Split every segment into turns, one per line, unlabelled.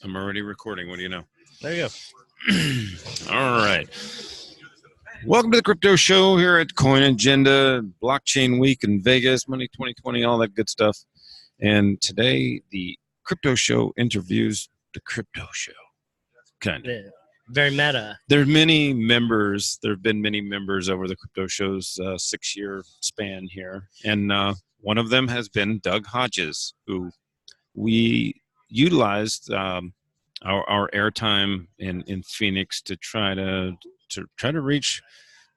I'm already recording. What do you know?
There you
go. All right. Welcome to the Crypto Show here at Coin Agenda, Blockchain Week in Vegas, Money 2020, all that good stuff. And today, the Crypto Show interviews the Crypto Show. Kind of.
Yeah. Very meta.
There's many members. There have been many members over the Crypto Show's 6-year span here. And one of them has been Doug Hodges, who we utilized our airtime in Phoenix to try to reach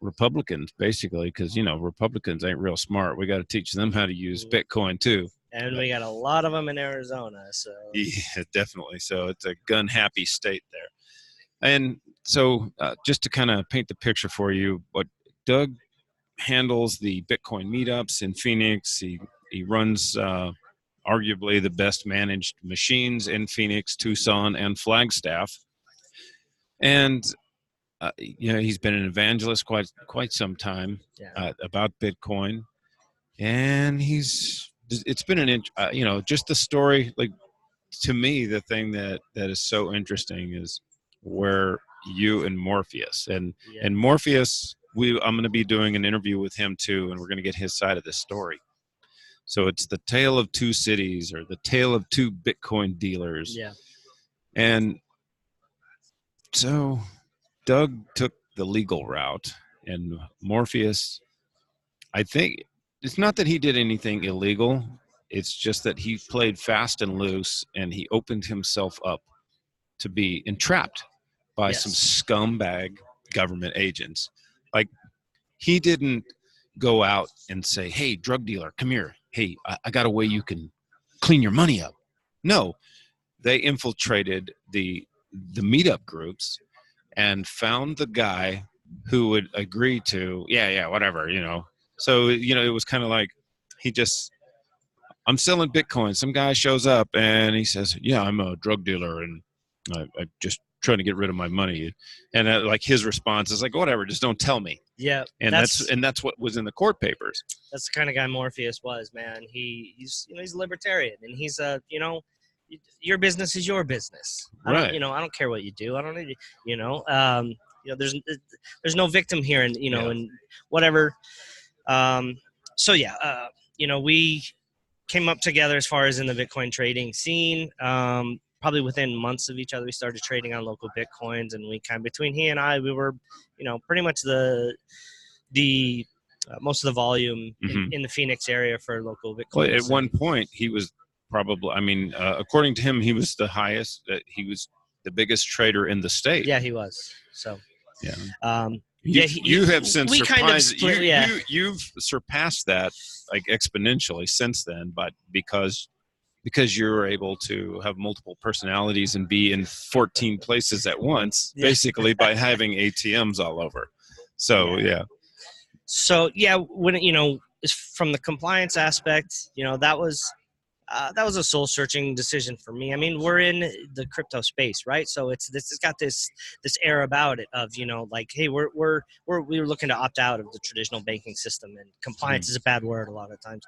Republicans, basically, because Republicans ain't real smart. We got to teach them how to use Bitcoin too.
And we got a lot of them in Arizona, so
yeah, definitely. So it's a gun happy state there. And so just to kind of paint the picture for you, what Doug handles the Bitcoin meetups in Phoenix. He runs arguably the best managed machines in Phoenix, Tucson, and Flagstaff. And he's been an evangelist quite some time about Bitcoin. And it's been just the story. Like, to me, the thing that is so interesting is where you and Morpheus and Morpheus, I'm going to be doing an interview with him too, and we're going to get his side of the story. So it's the tale of two cities, or the tale of two Bitcoin dealers.
Yeah.
And so Doug took the legal route, and Morpheus, I think it's not that he did anything illegal. It's just that he played fast and loose, and he opened himself up to be entrapped by some scumbag government agents. Like, he didn't go out and say, "Hey, drug dealer, come here. Hey, I got a way you can clean your money up." No, they infiltrated the meetup groups and found the guy who would agree to, whatever, So, it was kind of like I'm selling Bitcoin. Some guy shows up and he says, "Yeah, I'm a drug dealer and I'm just trying to get rid of my money." And like, his response is like, "Whatever, just don't tell me."
Yeah.
And that's what was in the court papers.
That's the kind of guy Morpheus was, man. He's a libertarian, and he's your business is your business.
Right.
I don't care what you do. I don't need there's no victim here, and and whatever. We came up together as far as in the Bitcoin trading scene. Probably within months of each other, we started trading on local Bitcoins, and between he and I, we were, pretty much the most of the volume in the Phoenix area for local Bitcoin.
Well, at one point, he was probably, according to him, he was the highest. He was the biggest trader in the state.
Yeah, he was. So.
Yeah. You have since surpassed. You've surpassed that like exponentially since then, but because you're able to have multiple personalities and be in 14 places at once, basically by having ATMs all over. So
So when from the compliance aspect, that was a soul searching decision for me. I mean, we're in the crypto space, right? So it's got this air about it of, like, hey, we were looking to opt out of the traditional banking system, and compliance is a bad word a lot of times.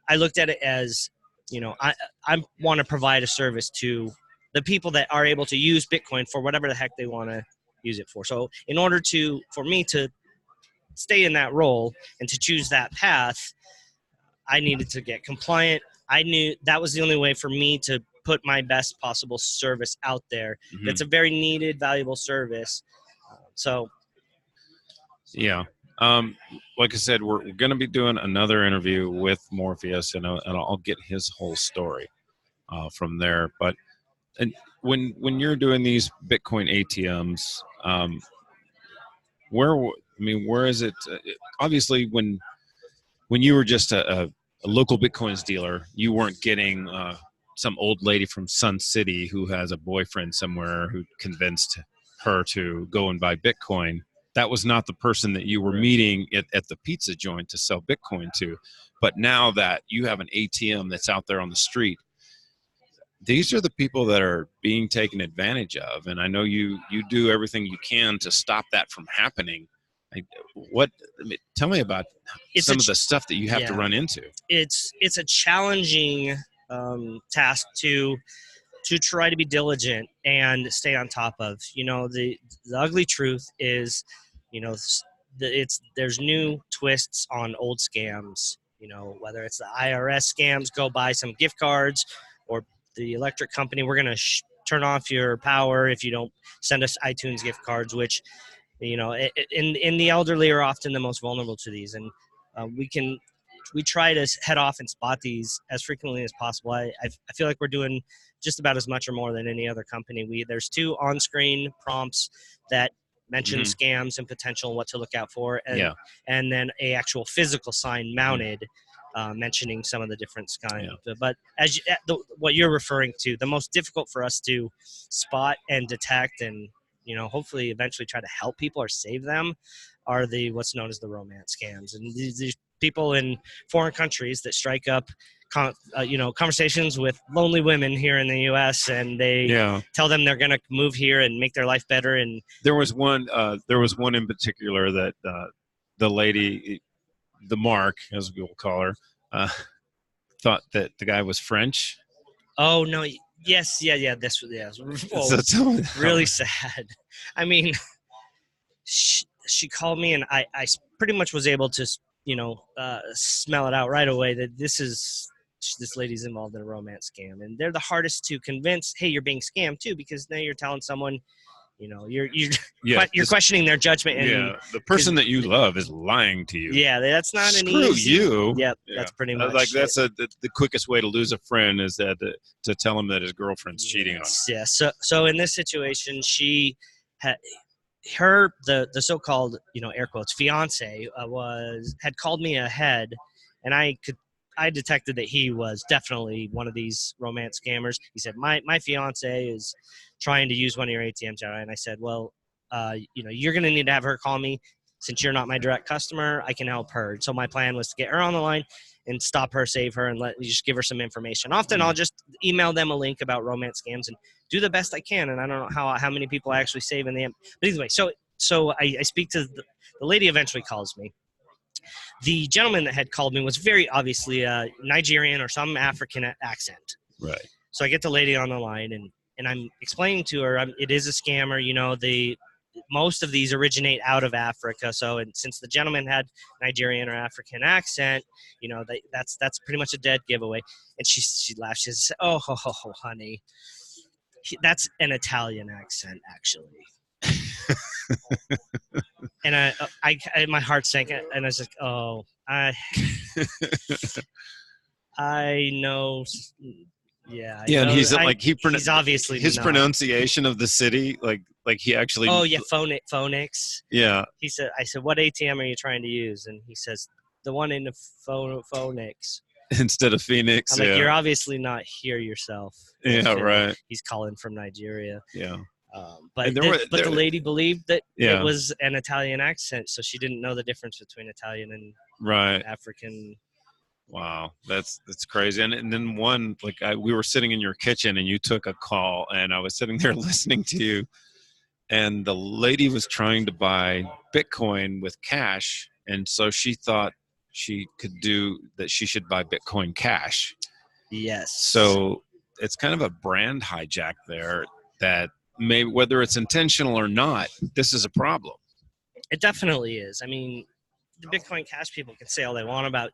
I looked at it as, I want to provide a service to the people that are able to use Bitcoin for whatever the heck they want to use it for. So in order for me to stay in that role and to choose that path, I needed to get compliant. I knew that was the only way for me to put my best possible service out there. That's a very needed, valuable service.
Like I said, we're going to be doing another interview with Morpheus, and I'll get his whole story from there. But when you're doing these Bitcoin ATMs, where is it? Obviously, when you were just a local Bitcoins dealer, you weren't getting some old lady from Sun City who has a boyfriend somewhere who convinced her to go and buy Bitcoin. That was not the person that you were meeting at the pizza joint to sell Bitcoin to. But now that you have an ATM that's out there on the street, these are the people that are being taken advantage of. And I know you do everything you can to stop that from happening. Tell me about some of the stuff that you have to run into.
It's a challenging task to to try to be diligent and stay on top of. The ugly truth is, there's new twists on old scams. Whether it's the IRS scams, go buy some gift cards, or the electric company, we're going to turn off your power if you don't send us iTunes gift cards, which, in the elderly are often the most vulnerable to these. And we try to head off and spot these as frequently as possible. I feel like we're doing just about as much or more than any other company. There's 2 on-screen prompts that mention scams and potential, what to look out for, and then a actual physical sign mounted mentioning some of the different scams. Yeah. But what you're referring to, the most difficult for us to spot and detect and hopefully eventually try to help people or save them are what's known as the romance scams. And these people in foreign countries that strike up conversations with lonely women here in the U.S. and they tell them they're going to move here and make their life better. And
there was one in particular that the lady, the Mark, as we will call her, thought that the guy was French.
Oh no! Yes, yeah. This was really sad. I mean, she called me, and I pretty much was able to smell it out right away that this lady's involved in a romance scam, and they're the hardest to convince. Hey, you're being scammed too, because now you're telling someone, you're questioning their judgment. And
the person that you love is lying to you.
Yeah, that's not an
Screw
easy.
you.
Yep, that's pretty much
like that's the quickest way to lose a friend is that to tell him that his girlfriend's cheating on him.
Yeah. So in this situation, she had the so-called air quotes fiance had called me ahead, and I detected that he was definitely one of these romance scammers. He said, my fiance is trying to use one of your ATMs, and I said, well, you're going to need to have her call me. Since you're not my direct customer, I can help her. So my plan was to get her on the line and stop her, save her, and just give her some information. Often I'll just email them a link about romance scams and do the best I can. And I don't know how many people I actually save in the end. But anyway, so I speak to the lady eventually calls me. The gentleman that had called me was very obviously a Nigerian or some African accent.
Right.
So I get the lady on the line, and I'm explaining to her it is a scammer. Most of these originate out of Africa. So, and since the gentleman had Nigerian or African accent, that's pretty much a dead giveaway. And she laughed. She said, "Oh, honey, that's an Italian accent, actually." And I my heart sank, and I was like, "Oh, I know." Yeah.
Yeah, and he's
he's obviously
his
not.
Pronunciation of the city, like he actually.
Oh yeah, Phoenix.
Yeah.
He said, I said, what ATM are you trying to use? And he says, the one in the Phoenix.
Instead of Phoenix.
I'm like, you're obviously not here yourself.
Yeah, right.
He's calling from Nigeria.
Yeah.
But the lady believed that it was an Italian accent, so she didn't know the difference between Italian and African.
Wow, that's crazy. And then one, we were sitting in your kitchen and you took a call, and I was sitting there listening to you, and the lady was trying to buy Bitcoin with cash, and so she thought she should buy Bitcoin Cash.
Yes.
So it's kind of a brand hijack there that whether it's intentional or not, this is a problem.
It definitely is. I mean, the Bitcoin Cash people can say all they want about,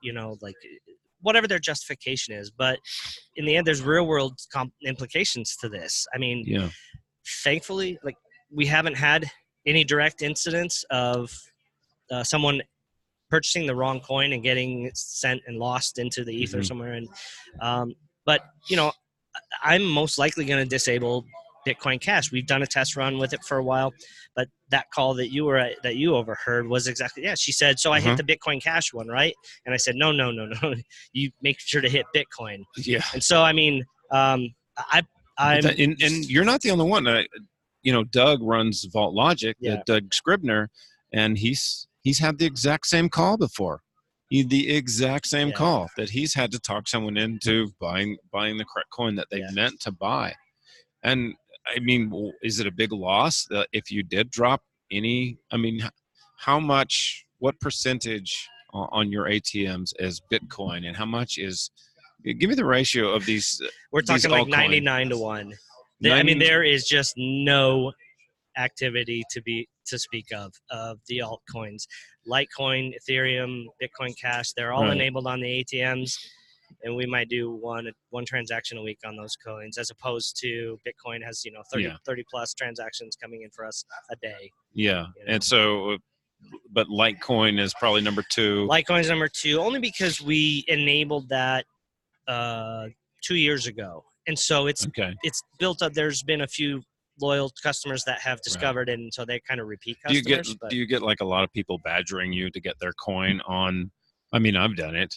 whatever their justification is. But in the end, there's real world implications to this. I mean, thankfully, we haven't had any direct incidents of someone purchasing the wrong coin and getting it sent and lost into the ether somewhere. And, but, I'm most likely going to disable Bitcoin Cash. We've done a test run with it for a while, but that call that you overheard was exactly, she said, so I hit the Bitcoin Cash one, right? And I said, no, you make sure to hit Bitcoin.
Yeah.
And so, I mean, and
you're not the only one. Doug runs Vault Logic, Doug Scribner, and he's had the exact same call before. The exact same call that he's had to talk someone into buying the correct coin that they meant to buy. And I mean, is it a big loss if you did drop any? I mean, what percentage on your ATMs is Bitcoin, and how much is Give me the ratio of these.
We're talking like
altcoins.
99 to 1. I mean, there is just no activity to speak of the altcoins. Litecoin, Ethereum, Bitcoin Cash, they're all enabled on the ATMs, and we might do one transaction a week on those coins, as opposed to Bitcoin has 30 plus transactions coming in for us a day.
Yeah, and so, but Litecoin is probably number 2.
Litecoin is number 2, only because we enabled that 2 years ago, and so it's built up. There's been a few loyal customers that have discovered it, and so they kind of repeat customers.
Do you get like a lot of people badgering you to get their coin on? I mean, I've done it.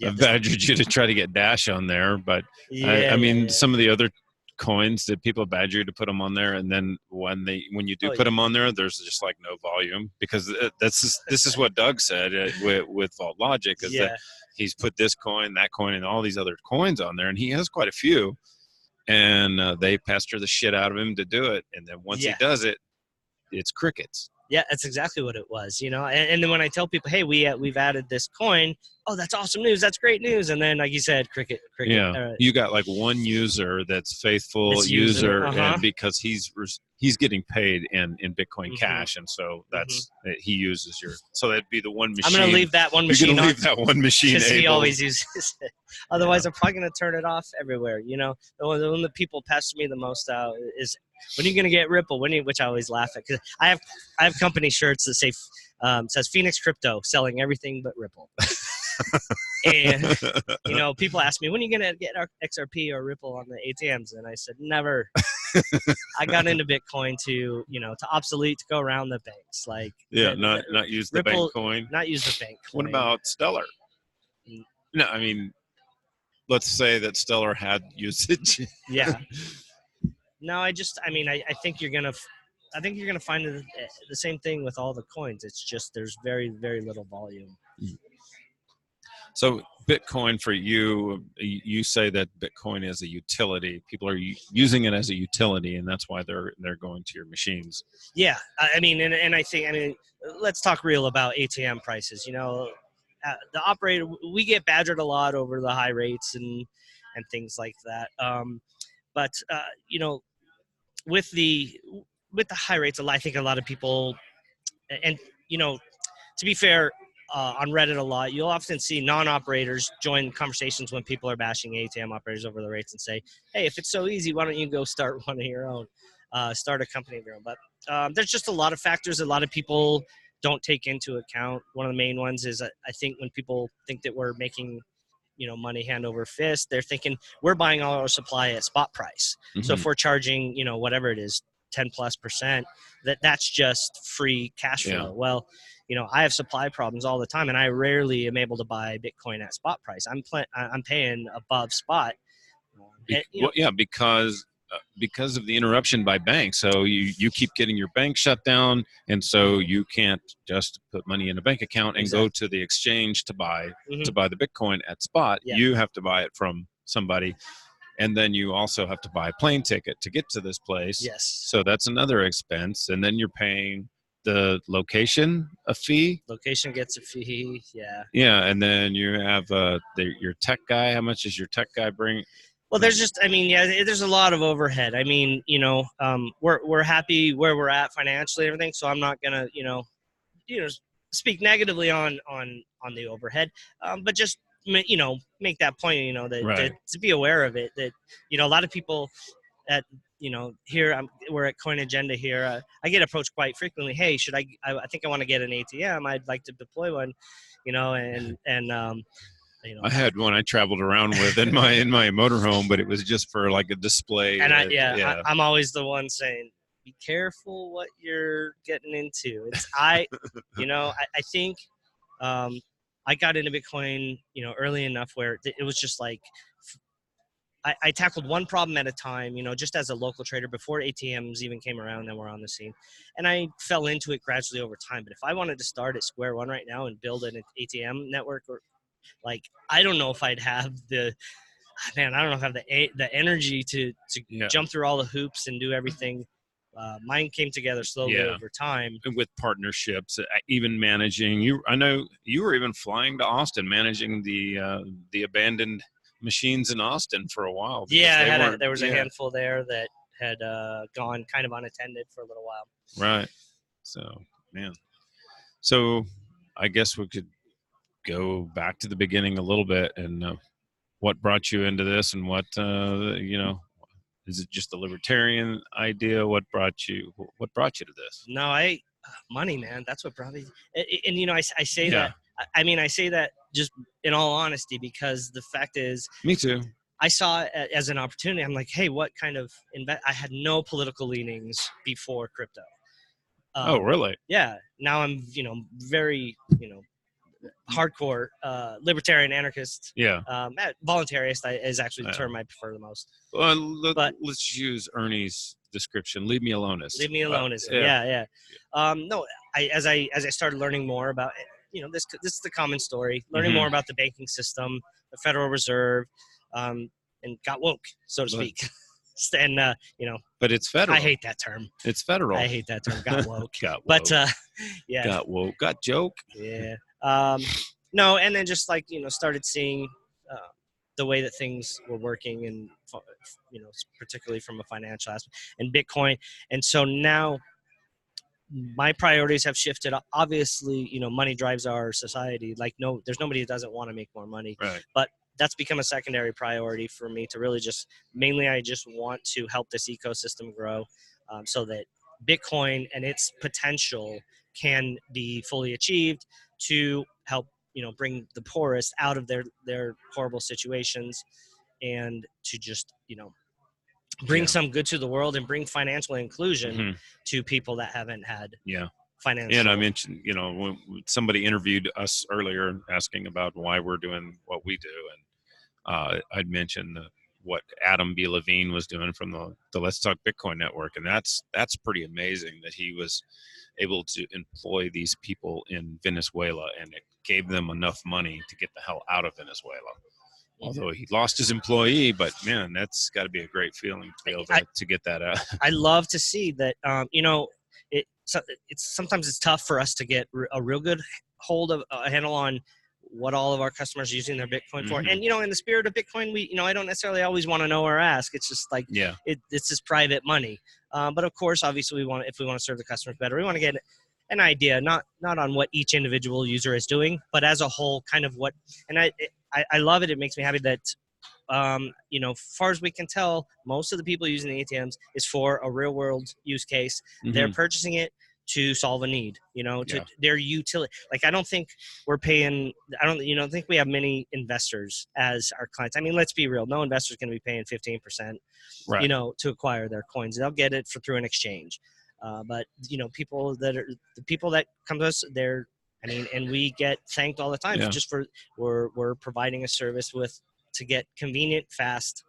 I've badgered you to try to get Dash on there, but I mean, some of the other coins that people badger you to put them on there, and then when you do put them on there, there's just like no volume, because this is what Doug said with Vault Logic, is that he's put this coin, that coin, and all these other coins on there, and he has quite a few. And they pester the shit out of him to do it. And then once he does it, it's crickets.
Yeah, that's exactly what it was, And then when I tell people, hey, we've added this coin, oh, that's awesome news. That's great news. And then, like you said, cricket.
Yeah, you got like one user that's faithful user, and because he's getting paid in Bitcoin Cash, and so that's he uses your. So that'd be the one machine.
I'm gonna leave that one machine.
You're gonna leave that one machine
because he always uses it. Otherwise, I'm probably gonna turn it off everywhere. The one that people pester me the most out is, when are you gonna get Ripple? Which I always laugh at, because I have company shirts that say says Phoenix Crypto, selling everything but Ripple. And people ask me, when are you gonna get our XRP or Ripple on the ATMs? And I said, never. I got into Bitcoin to obsolete, to go around the banks,
not use the
Ripple,
bank coin.
Not use the bank coin.
What about Stellar? No, I mean, let's say that Stellar had usage.
Yeah. No, I think you're gonna find the same thing with all the coins. It's just there's very, very little volume.
So Bitcoin, for you say that Bitcoin is a utility. People are using it as a utility, and that's why they're going to your machines.
Yeah, I mean, let's talk real about ATM prices. The operator, we get badgered a lot over the high rates and things like that. But with the high rates, I think a lot of people, and to be fair, on Reddit a lot, you'll often see non-operators join conversations when people are bashing ATM operators over the rates and say, hey, if it's so easy, why don't you go start one of your own, start a company of your own. But there's just a lot of factors a lot of people don't take into account. One of the main ones is, I think, when people think that we're making money hand over fist, they're thinking we're buying all our supply at spot price. So if we're charging, whatever it is, 10+%, that's just free cash flow. Well, I have supply problems all the time, and I rarely am able to buy Bitcoin at spot price. I'm paying above spot.
Because of the interruption by banks. So you keep getting your bank shut down, and so you can't just put money in a bank account and go to the exchange to buy the Bitcoin at spot. You have to buy it from somebody, and then you also have to buy a plane ticket to get to this place.
Yes.
So that's another expense, and then you're paying the location a fee.
Location gets a fee.
Yeah, and then you have your tech guy. How much does your tech guy bring?
Well, there's there's a lot of overhead. We're happy where we're at financially and everything, so I'm not gonna speak negatively on the overhead, but just make that point, that to be aware of it, that a lot of people at here we're at Coin Agenda here. I get approached quite frequently. Hey, should I think I want to get an ATM. I'd like to deploy one,
I had one I traveled around with in my motorhome, but it was just for like a display.
And I'm always the one saying, be careful what you're getting into. I think I got into Bitcoin, early enough where it was just like, I tackled one problem at a time, just as a local trader before ATMs even came around and were on the scene. And I fell into it gradually over time. But if I wanted to start at square one right now and build an ATM network, or I don't know if I'd have the energy to jump through all the hoops and do everything. Mine came together slowly over time.
And with partnerships, even managing I know you were even flying to Austin, managing the abandoned machines in Austin for a while. because
Yeah, there was a
yeah,
handful there that had gone kind of unattended for a little while.
right. So, man. So, I guess we could go back to the beginning a little bit and what brought you into this and what is it just the libertarian idea? What brought you to this?
No, money, man. That's what brought me. And you know, I say
Yeah.
that. I mean, I say that just in all honesty, because the fact is,
Me too.
I saw it as an opportunity. I'm like, hey, what kind of I had no political leanings before crypto.
Oh, really?
Yeah. Now I'm, very, hardcore libertarian anarchist.
Yeah.
Voluntarist is actually the term I prefer the most.
Well,
But
let's use Ernie's description. Leave me alone-ist.
Leave me alone. Yeah. No, as I started learning more about, this is the common story. Learning more about the banking system, the Federal Reserve, and got woke, so to speak. And
but it's federal.
I hate that term.
It's federal.
I hate that term. Got woke.
Got woke.
But yeah.
Got woke. Got joke.
Yeah. No, and then just started seeing the way that things were working, and particularly from a financial aspect, and Bitcoin. And so now my priorities have shifted. Obviously, money drives our society. There's nobody who doesn't want to make more money.
Right.
But that's become a secondary priority for me to really I just want to help this ecosystem grow, so that Bitcoin and its potential can be fully achieved to help, bring the poorest out of their horrible situations, and to just, bring some good to the world and bring financial inclusion to people that haven't had financial.
And I mentioned, when somebody interviewed us earlier asking about why we're doing what we do, and I'd mentioned what Adam B. Levine was doing from the Let's Talk Bitcoin network, and that's pretty amazing that he was able to employ these people in Venezuela, and it gave them enough money to get the hell out of Venezuela. Although he lost his employee, but man, that's got to be a great feeling to be able to get that out.
I love to see that. It's sometimes it's tough for us to get a real good hold of a handle on what all of our customers are using their Bitcoin for. And in the spirit of Bitcoin, I don't necessarily always want to know or ask. It's just like it's just private money. But of course, obviously, if we want to serve the customers better, we want to get an idea, not on what each individual user is doing, but as a whole, kind of what. And I love it. It makes me happy that, far as we can tell, most of the people using the ATMs is for a real world use case. They're purchasing it to solve a need, to their utility. Like, I don't think we're paying, don't think we have many investors as our clients. I mean, let's be real. No investor is going to be paying 15%, to acquire their coins. They'll get it through an exchange. But people that come to us, and we get thanked all the time just for we're providing a service to get convenient, fast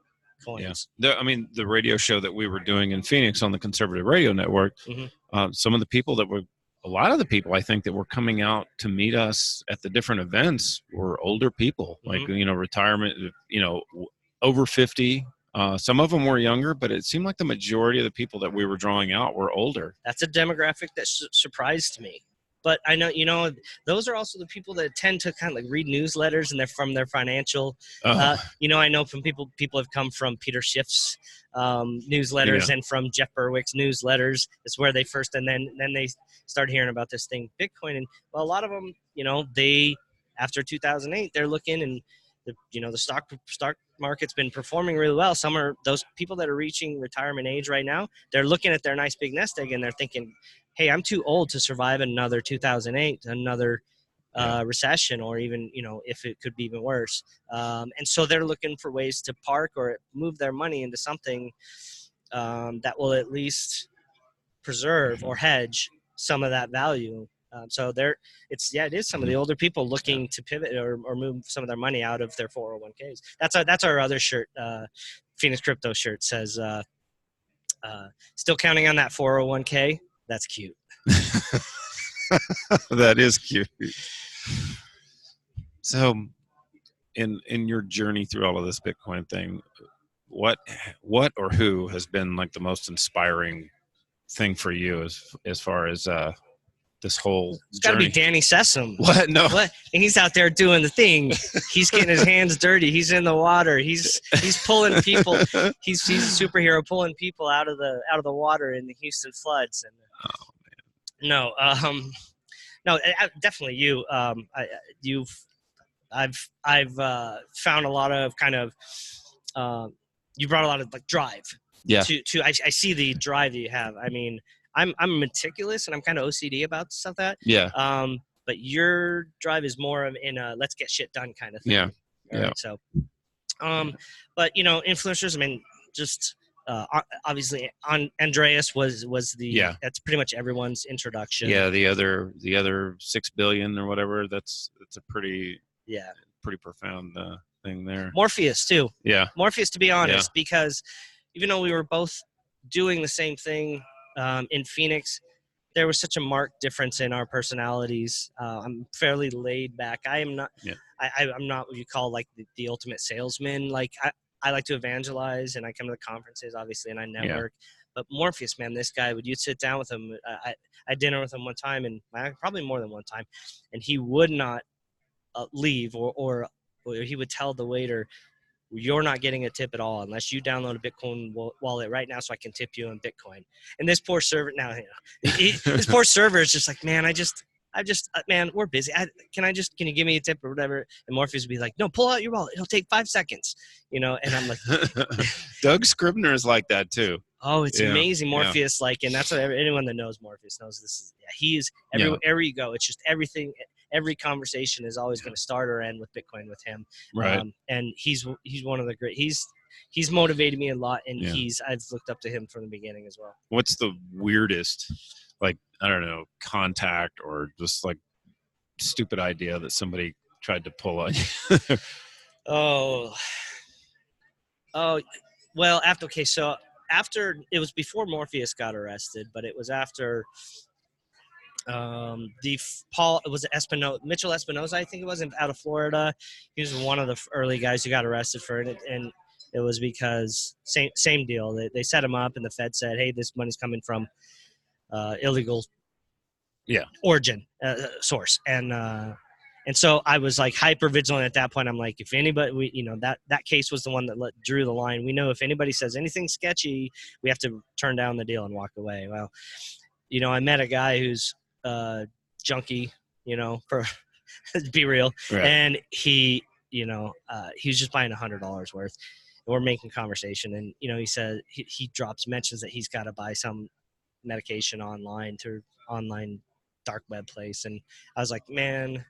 coins.
Yeah. The radio show that we were doing in Phoenix on the Conservative Radio Network, some of the people a lot of the people I think that were coming out to meet us at the different events were older people, like, retirement, over 50. Some of them were younger, but it seemed like the majority of the people that we were drawing out were older. That's
a demographic that surprised me. But I know, those are also the people that tend to kind of like read newsletters, and they're from their financial. I know from people have come from Peter Schiff's newsletters and from Jeff Berwick's newsletters. It's where they first, and then they start hearing about this thing, Bitcoin. And a lot of them, they after 2008, they're looking, and the stock market's been performing really well. Some are those people that are reaching retirement age right now. They're looking at their nice big nest egg, and they're thinking, hey, I'm too old to survive another 2008, another recession, or even, if it could be even worse. And so they're looking for ways to park or move their money into something that will at least preserve or hedge some of that value. So it is some of the older people looking to pivot or move some of their money out of their 401ks. That's our other shirt. Phoenix Crypto shirt says, still counting on that 401k. That's cute.
That is cute. So in your journey through all of this Bitcoin thing, what or who has been like the most inspiring thing for you as far as the this whole
It's got to
journey.
be Danny Sessom.
What? No.
What? And he's out there doing the thing. He's getting his hands dirty. He's in the water. He's pulling people. He's a superhero pulling people out of the water in the Houston floods. And no, definitely you. I've found a lot of kind of. You brought a lot of like drive.
Yeah.
I see the drive that you have. I mean, I'm meticulous and I'm kind of OCD about stuff that.
Yeah.
But your drive is more of in a let's get shit done kind of thing.
Yeah.
Right?
Yeah.
So, but influencers. I mean, just obviously on Andreas was the that's pretty much everyone's introduction.
Yeah. The other 6 billion or whatever. That's a pretty profound thing there.
Morpheus too.
Yeah.
Morpheus, to be honest, because even though we were both doing the same thing in Phoenix, there was such a marked difference in our personalities. I'm fairly laid back. I am not. Yeah. I'm not what you call like the ultimate salesman. Like I like to evangelize, and I come to the conferences, obviously, and I network. Yeah. But Morpheus, man, this guy, would you sit down with him? I had dinner with him one time, and probably more than one time, and he would not leave, or he would tell the waiter, you're not getting a tip at all unless you download a Bitcoin wallet right now so I can tip you in Bitcoin. And this poor server this poor server is just like, man, man, we're busy. Can you give me a tip or whatever? And Morpheus would be like, no, pull out your wallet. It'll take 5 seconds, and I'm like,
Doug Scribner is like that too.
Oh, it's amazing. Morpheus, and that's what anyone that knows Morpheus knows this is, he is everywhere you go. It's just everything. Every conversation is always going to start or end with Bitcoin with him.
Right.
And he's one of the great, he's motivated me a lot, and I've looked up to him from the beginning as well.
What's the weirdest, like, I don't know, contact or just like stupid idea that somebody tried to pull on you?
Well, after it was before Morpheus got arrested, but it was after Mitchell Espinoza, I think it was, out of Florida. He was one of the early guys who got arrested for it, and it was because same deal. They set him up, and the Fed said, "Hey, this money's coming from illegal origin source," and so I was like hyper vigilant at that point. I'm like, if anybody, that case was the one that drew the line. We know if anybody says anything sketchy, we have to turn down the deal and walk away. Well, I met a guy who's junkie, for be real. Right. And he was just buying $100 worth, and we're making conversation. And, he said, he mentions that he's got to buy some medication online through online dark web place. And I was like, man,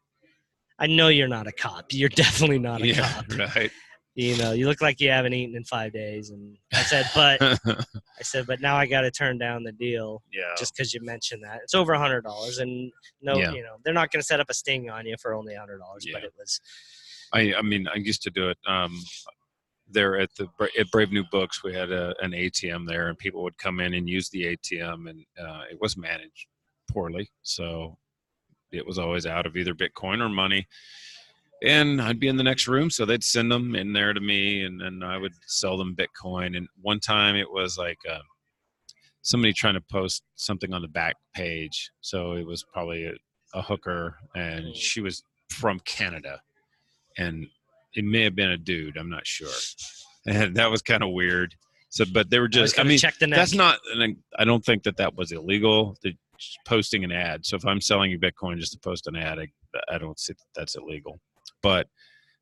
I know you're not a cop. You're definitely not a cop.
Right.
You look like you haven't eaten in 5 days. And I said, but now I got to turn down the deal just because you mentioned that. It's over $100, and they're not going to set up a sting on you for only $100. Yeah. But it was.
I mean, I used to do it there at Brave New Books. We had an ATM there, and people would come in and use the ATM, and it was managed poorly, so it was always out of either Bitcoin or money. And I'd be in the next room, so they'd send them in there to me, and then I would sell them Bitcoin. And one time it was like somebody trying to post something on the back page. So it was probably a hooker, and she was from Canada. And it may have been a dude, I'm not sure. And that was kind of weird. So, but they were just, that's not, I don't think that was illegal. Posting an ad. So if I'm selling you Bitcoin just to post an ad, I don't see that's illegal. But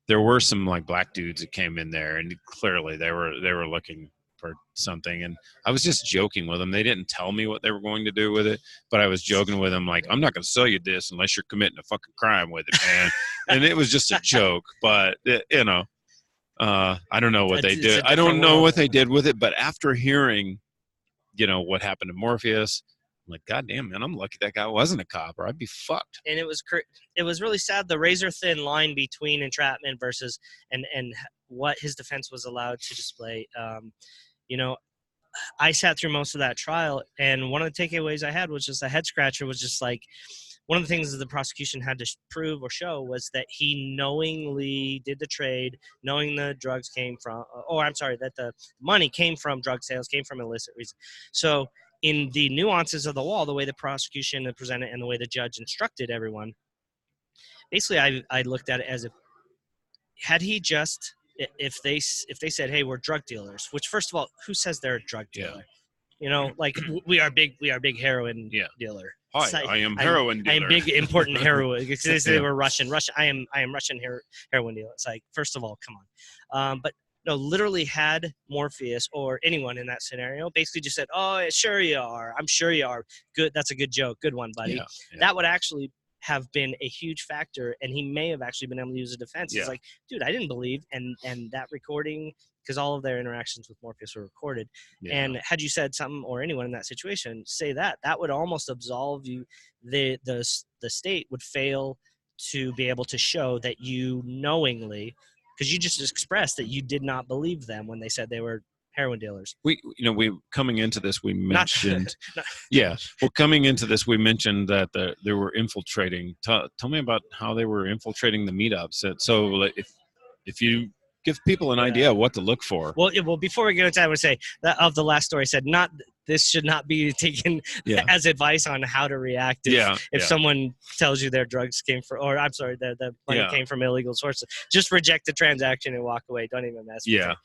there were some like black dudes that came in there, and clearly they were looking for something. And I was just joking with them. They didn't tell me what they were going to do with it, but I was joking with them like, I'm not going to sell you this unless you're committing a fucking crime with it, man. And it was just a joke. But I don't know what they did. I don't know what they did with it. But after hearing, what happened to Morpheus, I'm like, God damn, man, I'm lucky that guy wasn't a cop, or I'd be fucked.
And it was really sad, the razor thin line between entrapment versus and what his defense was allowed to display. I sat through most of that trial, and one of the takeaways I had was just a head scratcher. Was just like, one of the things that the prosecution had to prove or show was that he knowingly did the trade, knowing the drugs came from, that the money came from drug sales, came from illicit reason. So in the nuances of the law, the way the prosecution presented and the way the judge instructed everyone, basically I looked at it as if had he just if they said, hey, we're drug dealers, which first of all, who says they're a drug dealer?
Yeah.
You know, like we are big heroin
Yeah.
dealer.
Hi,
It's like,
I am heroin dealer.
I am big important heroin. Because they
Yeah.
were Russian. I am Russian heroin dealer. It's like, first of all, come on. But no, literally had Morpheus or anyone in that scenario basically just said, oh, sure you are. I'm sure you are. Good. That's a good joke. Good one, buddy.
Yeah.
That would actually have been a huge factor, and he may have actually been able to use a defense.
Yeah.
It's like, dude, I didn't believe, and that recording, because all of their interactions with Morpheus were recorded.
Yeah.
And had you said something, or anyone in that situation say that would almost absolve you. The state would fail to be able to show that you knowingly, because you just expressed that you did not believe them when they said they were heroin dealers.
We coming into this, we mentioned, coming into this, we mentioned that they were infiltrating. Tell me about how they were infiltrating the meetups. So if you give people an idea of what to look for.
Well, before we get into that, I would say that of the last story said, this should not be taken as advice on how to react if someone tells you their drugs came from, or I'm sorry, the money came from illegal sources. Just reject the transaction and walk away. Don't even mess with it.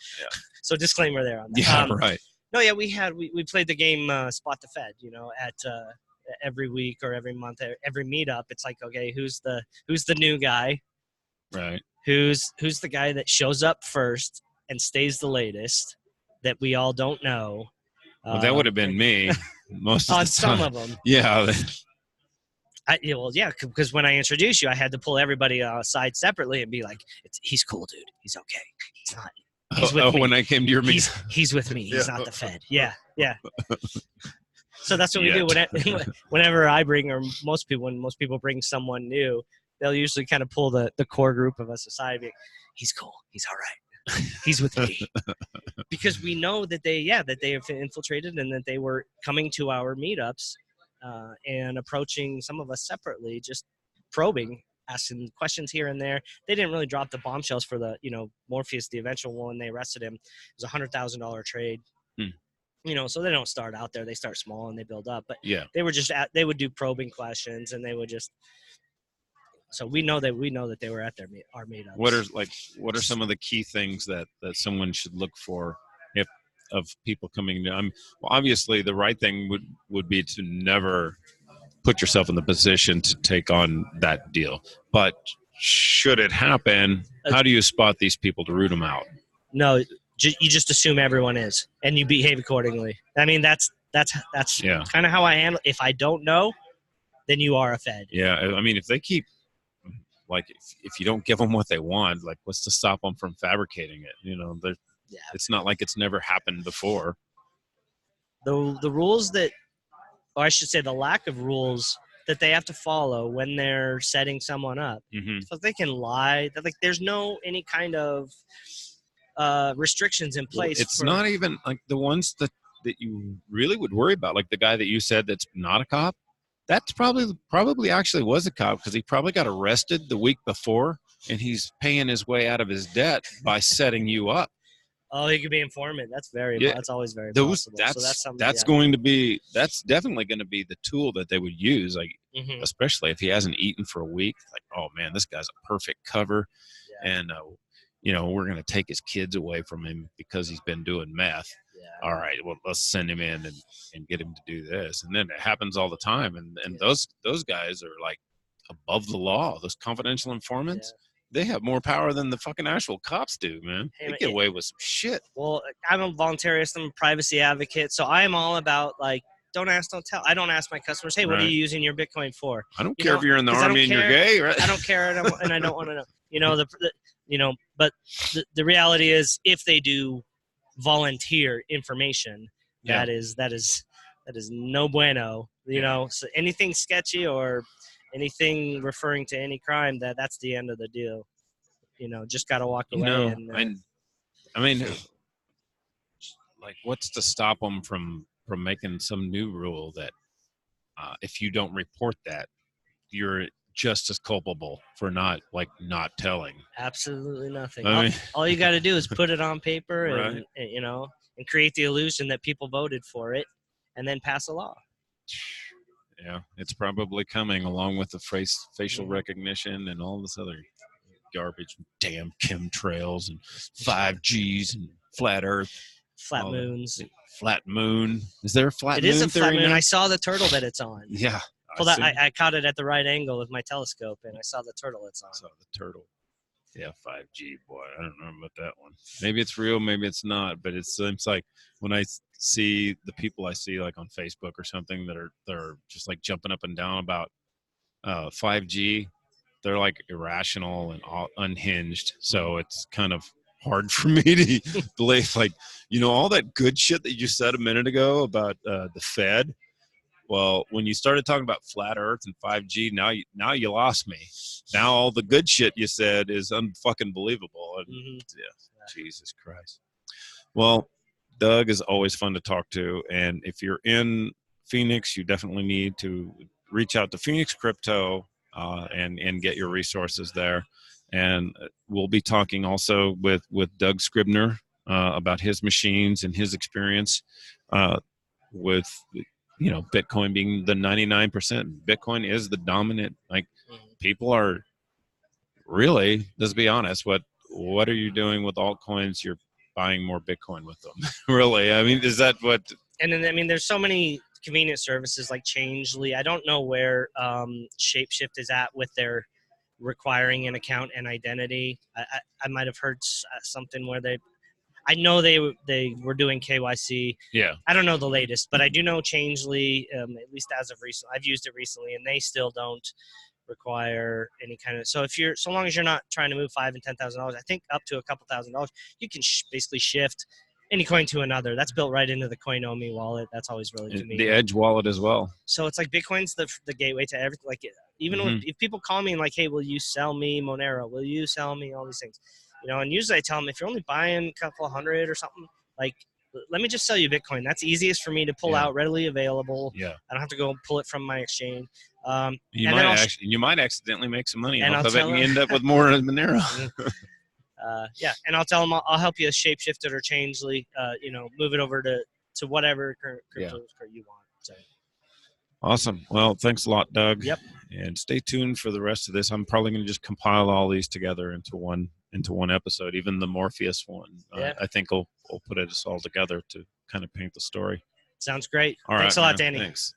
So disclaimer there on that.
Yeah, right.
No, we played the game Spot the Fed, at every week or every month, every meetup. It's like, okay, who's the new guy?
Right.
Who's the guy that shows up first and stays the latest that we all don't know?
Well, that would have been me most of
on
the time.
some of them.
Yeah.
Because when I introduced you, I had to pull everybody aside separately and be like, he's cool, dude. He's okay. He's not. He's with me.
When I came to your meeting.
He's with me. He's not the Fed. Yeah. So that's what we do whenever I bring, or when most people bring someone new, they'll usually kind of pull the core group of us aside and be like, he's cool. He's all right. He's with me. Because we know that they have infiltrated and that they were coming to our meetups and approaching some of us separately, just probing, asking questions here and there. They didn't really drop the bombshells for the, Morpheus, the eventual one. They arrested him. It was a $100,000 trade. So they don't start out there. They start small and they build up. But they were they would do probing questions, and they would just. So we know that they were at our meetups.
What are some of the key things that someone should look for of people coming to? Obviously, the right thing would be to never put yourself in the position to take on that deal. But should it happen, how do you spot these people to root them out?
No, you just assume everyone is, and you behave accordingly. I mean, that's kind of how I handle. If I don't know, then you are a Fed.
Yeah, I mean, if they keep. Like if you don't give them what they want, like what's to stop them from fabricating it? It's not like it's never happened before.
The rules that, or I should say the lack of rules that they have to follow when they're setting someone up. So they can lie. That there's no any kind of restrictions in place.
Well, it's not even like the ones that you really would worry about, like the guy that you said that's not a cop. That's probably actually was a cop, because he probably got arrested the week before, and he's paying his way out of his debt by setting you up.
Oh, he could be informant. That's that's always very possible.
That's definitely going to be the tool that they would use, like especially if he hasn't eaten for a week. Like, oh man, this guy's a perfect cover, and we're going to take his kids away from him because he's been doing meth. All right, well, let's send him in and get him to do this. And then it happens all the time. And those guys are like above the law. Those confidential informants, they have more power than the fucking actual cops do, man. They get away with some shit.
Well, I'm a voluntarist. I'm a privacy advocate. So I am all about, like, don't ask, don't tell. I don't ask my customers, hey, what are you using your Bitcoin for?
I don't care if you're in the Army and you're gay, right?
I don't care, and I don't want to know. But the reality is, if they do volunteer information, that is no bueno. So anything sketchy or anything referring to any crime, that's the end of the deal. Just got to walk away.
I mean, like, what's to stop them from making some new rule that if you don't report that, you're just as culpable for not telling?
Absolutely nothing.
I mean,
all you got to do is put it on paper
right.
and create the illusion that people voted for it, and then pass a law.
Yeah, it's probably coming along with the facial recognition and all this other garbage, damn chemtrails and 5Gs and flat Earth,
flat moons.
Flat moon. Is there a flat moon?
It is a flat moon.
Now?
I saw the turtle that it's on.
Yeah.
I caught it at the right angle with my telescope, and I saw the turtle it's on.
I saw the turtle. Yeah, 5G, boy. I don't know about that one. Maybe it's real, maybe it's not. But it seems like when I see the people I see like on Facebook or something that are just like jumping up and down about 5G, they're like irrational and unhinged. So it's kind of hard for me to believe, like, all that good shit that you said a minute ago about the Fed. Well, when you started talking about flat Earth and 5G, now you lost me. Now all the good shit you said is unfucking believable. And, yeah, Jesus Christ. Well, Doug is always fun to talk to, and if you're in Phoenix, you definitely need to reach out to Phoenix Crypto and get your resources there. And we'll be talking also with Doug Scribner about his machines and his experience with Bitcoin being the 99%. Bitcoin is the dominant. Like, people are really, let's be honest, what are you doing with altcoins? You're buying more Bitcoin with them. Really? I mean, is that what? And then,
I mean, there's so many convenient services like Changely. I don't know where Shapeshift is at with their requiring an account and identity. I might have heard something where I know they were doing KYC.
Yeah.
I don't know the latest, but I do know Changely, at least as of recent. I've used it recently, and they still don't require any kind of. So so long as you're not trying to move $5,000 and $10,000, I think up to a couple $1,000s, you can basically shift any coin to another. That's built right into the Coinomi wallet. That's always really convenient.
The Edge wallet as well.
So it's like Bitcoin's the gateway to everything. Like, even if people call me and like, hey, will you sell me Monero? Will you sell me all these things? And usually I tell them, if you're only buying a couple hundred or something, like, let me just sell you Bitcoin. That's easiest for me to pull out, readily available.
Yeah.
I don't have to go pull it from my exchange.
You might accidentally make some money
and
off of it and end up with more Monero.
And I'll tell them I'll help you shapeshift it or Changely, move it over to whatever crypto you want. So.
Awesome. Well, thanks a lot, Doug.
Yep.
And stay tuned for the rest of this. I'm probably going to just compile all these together into one episode, even the Morpheus one. I think we'll put it all together to kind of paint the story.
Sounds great.
All
Thanks
right,
a lot,
man.
Danny.
Thanks.